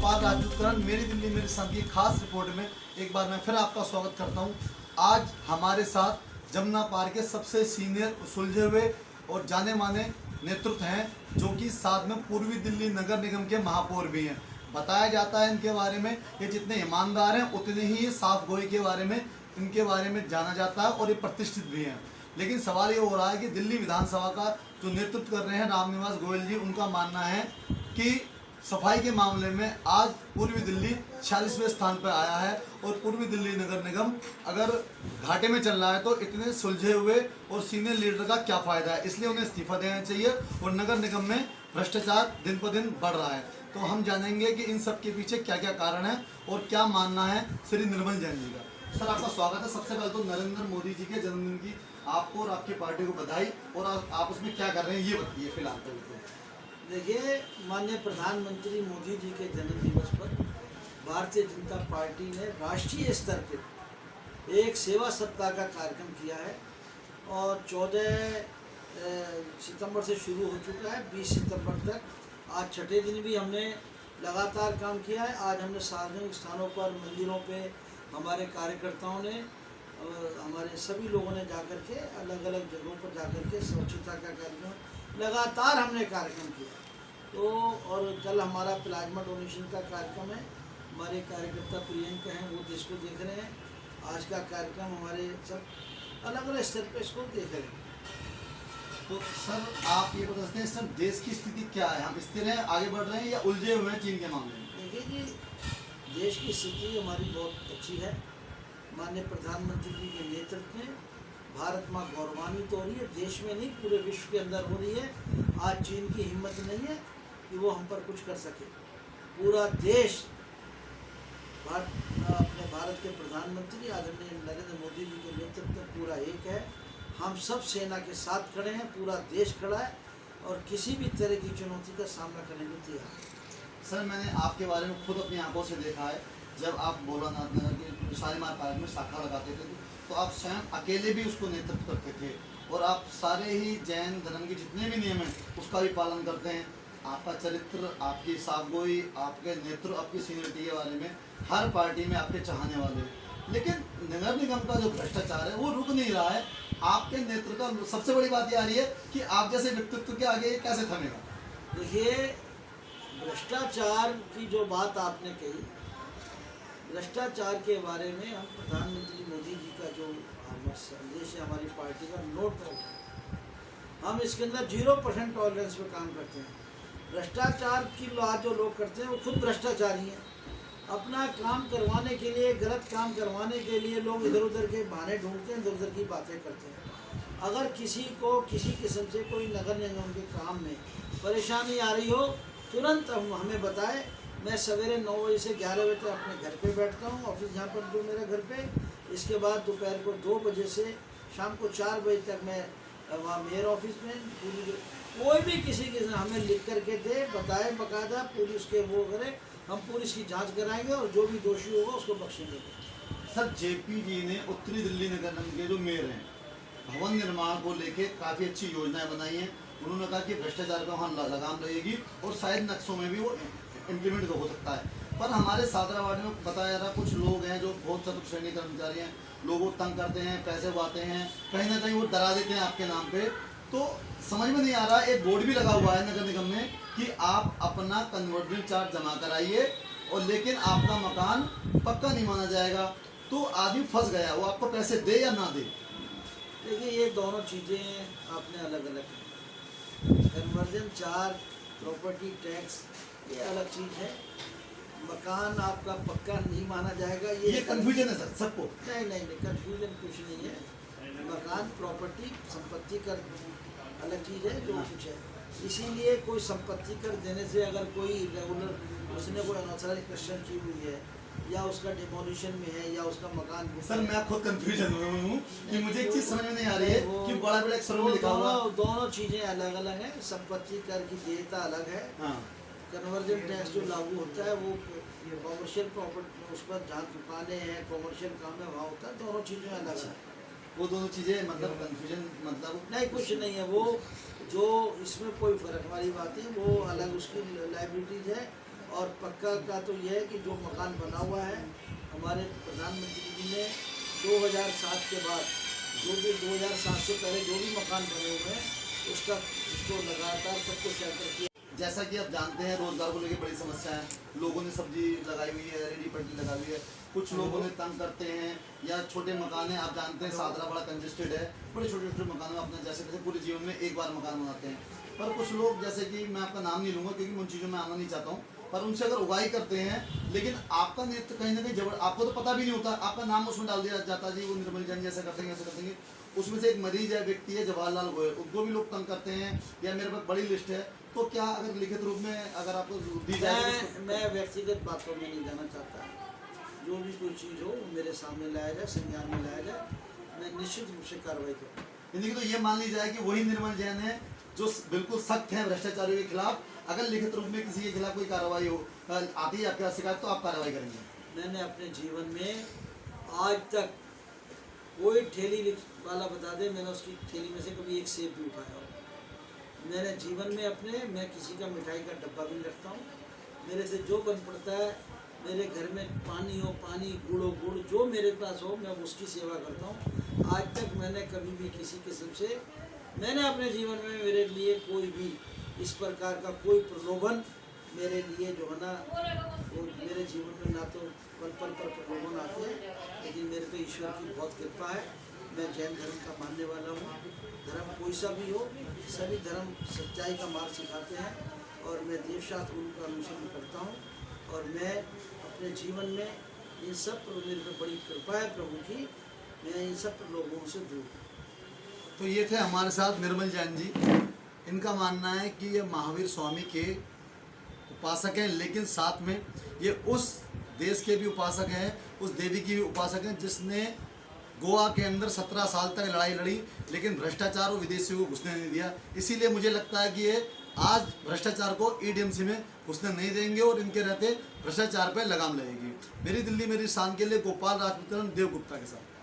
गोपाल राजपूतकरण मेरी दिल्ली मेरी संघ की खास रिपोर्ट में एक बार मैं फिर आपका स्वागत करता हूं। आज हमारे साथ जमुना पार के सबसे सीनियर, सुलझे हुए और जाने माने नेतृत्व हैं, जो कि साथ में पूर्वी दिल्ली नगर निगम के महापौर भी हैं। बताया जाता है इनके बारे में, ये जितने ईमानदार हैं उतने ही ये साफ गोई के बारे में इनके बारे में जाना जाता है और ये प्रतिष्ठित भी हैं। लेकिन सवाल ये हो रहा है कि दिल्ली विधानसभा का जो नेतृत्व कर रहे हैं रामनिवास गोयल जी, उनका मानना है कि सफाई के मामले में आज पूर्वी दिल्ली 46वें स्थान पर आया है और पूर्वी दिल्ली नगर निगम अगर घाटे में चल रहा है तो इतने सुलझे हुए और सीनियर लीडर का क्या फ़ायदा है। इसलिए उन्हें इस्तीफा देना चाहिए और नगर निगम में भ्रष्टाचार दिन पर दिन बढ़ रहा है। तो हम जानेंगे कि इन सब के पीछे क्या क्या कारण है और क्या मानना है श्री निर्मल जैन जी का। सर, आपका स्वागत है। सबसे पहले तो नरेंद्र मोदी जी के जन्मदिन की आपको और आपकी पार्टी को बधाई, और आप उसमें क्या कर रहे हैं ये बताइए फिलहाल तो। देखिए, माननीय प्रधानमंत्री मोदी जी के जन्म दिवस पर भारतीय जनता पार्टी ने राष्ट्रीय स्तर पर एक सेवा सप्ताह का कार्यक्रम किया है और 14 सितंबर से शुरू हो चुका है, 20 सितंबर तक। आज छठे दिन भी हमने लगातार काम किया है। आज हमने सार्वजनिक स्थानों पर, मंदिरों पे हमारे कार्यकर्ताओं ने, हमारे सभी लोगों ने जाकर के अलग अलग जगहों पर जाकर के स्वच्छता का कार्यक्रम लगातार हमने कार्यक्रम किया। तो और कल हमारा प्लाज्मा डोनेशन का कार्यक्रम है। हमारे कार्यकर्ता प्रियंका हैं, वो देश को देख रहे हैं। आज का कार्यक्रम हमारे सब अलग अलग स्तर पर इसको देख रहे हैं। तो सर, आप ये बता सकते हैं सर, देश की स्थिति क्या है? हम स्थिर हैं, आगे बढ़ रहे हैं या उलझे हुए हैं चीन के मामले में? देखिए जी, देश की स्थिति हमारी बहुत अच्छी है। माननीय प्रधानमंत्री जी के नेतृत्व में भारत माँ गौरवान्वित हो रही है। देश में नहीं, पूरे विश्व के अंदर हो रही है। आज चीन की हिम्मत नहीं है कि वो हम पर कुछ कर सके। पूरा देश अपने भारत के प्रधानमंत्री आदरणीय नरेंद्र मोदी जी के नेतृत्व में पूरा एक है। हम सब सेना के साथ खड़े हैं, पूरा देश खड़ा है और किसी भी तरह की चुनौती का सामना करने को तैयार है। सर, मैंने आपके बारे में खुद अपनी आंखों से देखा है। जब आप भोलानाथ नगर के शालीमार पार्क में शाखा लगाते थे तो आप स्वयं अकेले भी उसको नेतृत्व करते थे और आप सारे ही जैन धर्म के जितने भी नियम हैं उसका भी पालन करते हैं। आपका चरित्र, आपकी साफगोई, आपके नेतृत्व, आपकी सीनियरिटी के बारे में हर पार्टी में आपके चाहने वाले हैं। लेकिन नगर निगम का जो भ्रष्टाचार है वो रुक नहीं रहा है। आपके नेतृत्व का सबसे बड़ी बात ये आ रही है कि आप जैसे व्यक्तित्व के आगे ये कैसे थमेगा? देखिए, भ्रष्टाचार की जो बात आपने कही, भ्रष्टाचार के बारे में हम प्रधानमंत्री मोदी जी का जो संदेश है हमारी पार्टी का, नोट डाउन, हम इसके अंदर 0% टॉलरेंस पे काम करते हैं। भ्रष्टाचार की बात जो लोग करते हैं वो खुद भ्रष्टाचारी हैं। अपना काम करवाने के लिए, गलत काम करवाने के लिए लोग इधर उधर के बहाने ढूंढते हैं, इधर उधर की बातें करते हैं। अगर किसी को किसी किस्म से कोई नगर निगम के काम में परेशानी आ रही हो, तुरंत हमें बताएं। मैं सवेरे 9 बजे से 11 बजे तक अपने घर पे बैठता हूँ, ऑफिस जहाँ पर जो मेरे घर पे। इसके बाद दोपहर को 2 बजे से शाम को 4 बजे तक मैं वहाँ मेयर ऑफिस में कोई भी किसी के हमें लिख करके दे, बताए बाकायदा, पूरी उसके वो करें, हम पूरी इसकी जांच कराएंगे और जो भी दोषी होगा उसको बख्शेंगे। सर, जेपी जी ने उत्तरी दिल्ली नगर निगम के जो मेयर हैं, भवन निर्माण को लेके काफ़ी अच्छी योजनाएं बनाई हैं। उन्होंने कहा कि भ्रष्टाचार का वहाँ लगाम रहेगी और शायद नक्शों में भी वो इम्प्लीमेंट हो सकता है। पर हमारे सादराबाद में बताया जा रहा, कुछ लोग हैं जो बहुत चतुर श्रेणी कर्मचारी हैं, लोगों को तंग करते हैं, पैसे उगाते हैं, कहीं ना कहीं वो डरा देते हैं आपके नाम पे। तो समझ में नहीं आ रहा, एक बोर्ड भी लगा हुआ है नगर निगम में कि आप अपना कन्वर्जन चार्ज जमा कराइए और लेकिन आपका मकान पक्का नहीं माना जाएगा। तो आदमी फंस गया, वो आपको पैसे दे या ना दे। देखिए, ये दोनों चीज़ें आपने अलग अलग, कन्वर्जन चार्ज, प्रॉपर्टी टैक्स, ये अलग चीज़ है। मकान आपका पक्का नहीं माना जाएगा, ये कन्फ्यूजन है सर सबको। नहीं, कन्फ्यूजन कुछ नहीं है। मकान, प्रॉपर्टी, संपत्ति कर अलग चीज़ है, जो कुछ है। इसीलिए कोई संपत्ति कर देने से अगर कोई रेगुलर उसने कोई अनऑथराइज कंस्ट्रक्शन की हुई है या उसका डिमोलिशन में है या उसका मकान, सर मैं खुद कंफ्यूजन हूँ कि मुझे एक चीज़ समझ में नहीं आ रही है कि बड़ा बड़ा अक्षरों में लिखा हुआ। दोनों चीज़ें अलग अलग हैं। संपत्ति कर की देयता अलग है। हाँ। कन्वर्जन टैक्स जो लागू होता है वो कॉमर्शियल प्रॉपर्टी, उस पर जहाँ दुकानें हैं, कॉमर्शियल काम है, वहाँ होता है। दोनों चीज़ें अलग हैं। वो दोनों चीज़ें मतलब कन्फ्यूजन मतलब नहीं, कुछ नहीं है। वो जो इसमें कोई फ़र्क वाली बात है, वो अलग उसकी लाइबिलिटीज़ है और पक्का का तो यह है कि जो मकान बना हुआ है हमारे प्रधानमंत्री जी ने 2007 के बाद जो भी 2007 से पहले जो भी मकान बने हुए हैं उसको लगातार सबको सेंटर किया। जैसा कि आप जानते हैं रोजगार को लेकर बड़ी समस्या है। लोगों ने सब्जी लगाई हुई है, रेडी पट्टी लगाई हुई है, कुछ लोगों ने तंग करते हैं या छोटे मकान है। आप जानते हैं सादरा बड़ा कंजेस्टेड है, बड़े छोटे छोटे मकान में अपने जैसे जैसे पूरे जीवन में एक बार मकान बनाते हैं। पर कुछ लोग जैसे कि मैं आपका नाम नहीं लूँगा क्योंकि मैं उन चीज़ों में आना नहीं चाहता हूँ, पर उनसे अगर उगाही करते हैं लेकिन आपका नेतृत्व कहीं ना कहीं आपको तो पता भी नहीं होता, आपका नाम उसमें डाल दिया जाता जी वो निर्मल जैन जैसा कर देंगे ऐसा कर देंगे। उसमें से एक मरीज है, व्यक्ति है जवाहरलाल गोयल, उनको भी लोग तंग करते हैं या मेरे पास बड़ी लिस्ट है। तो क्या अगर लिखित रूप में अगर आपको दी जाए? मैं व्यक्तिगत बातों में नहीं जाना चाहता। जो भी कोई चीज़ हो वो मेरे सामने लाया जाए, संज्ञान में लाया जाए, मैं निश्चित रूप से कार्रवाई करूँ। यानी कि तो ये मान ली जाए कि वही निर्मल जैन है जो बिल्कुल सख्त है भ्रष्टाचारियों के खिलाफ। अगर लिखित रूप में किसी के खिलाफ कोई कार्रवाई हो आती है आपके शिकायत तो आप कार्रवाई करेंगे? मैंने अपने जीवन में आज तक कोई ठेली वाला बता दे मैंने उसकी ठेली में से कभी एक सेब भी उठाया हो। मैंने जीवन में अपने मैं किसी का मिठाई का डब्बा भी नहीं रखता हूँ। मेरे से जो बन पड़ता है, मेरे घर में पानी हो पानी, गुड़ हो गुड़, जो मेरे पास हो मैं उसकी सेवा करता हूँ। आज तक मैंने कभी भी किसी किस्म से मैंने अपने जीवन में मेरे लिए कोई भी इस प्रकार का कोई प्रलोभन मेरे लिए जो है ना वो मेरे जीवन में ना तो पल पल पर प्रलोभन आते हैं, लेकिन मेरे पे ईश्वर की बहुत कृपा है। मैं जैन धर्म का मानने वाला हूँ। धर्म कोई सा भी हो, सभी धर्म सच्चाई का मार्ग सिखाते हैं और मैं देवशास्त्र गुरु का अनुसरण करता हूँ। और मैं अपने जीवन में इन सब मेरे पे बड़ी कृपा है प्रभु की, मैं इन सब लोगों से दूर हूँ। तो ये थे हमारे साथ निर्मल जैन जी। इनका मानना है कि ये महावीर स्वामी के उपासक हैं, लेकिन साथ में ये उस देश के भी उपासक हैं, उस देवी की भी उपासक हैं जिसने गोवा के अंदर 17 साल तक लड़ाई लड़ी लेकिन भ्रष्टाचार और विदेशियों को घुसने नहीं दिया। इसीलिए मुझे लगता है कि ये आज भ्रष्टाचार को ईडीएमसी में घुसने नहीं देंगे और इनके रहते भ्रष्टाचार पर लगाम लगेगी। मेरी दिल्ली मेरी शान के लिए गोपाल राजपुत्रन देवगुप्ता के साथ।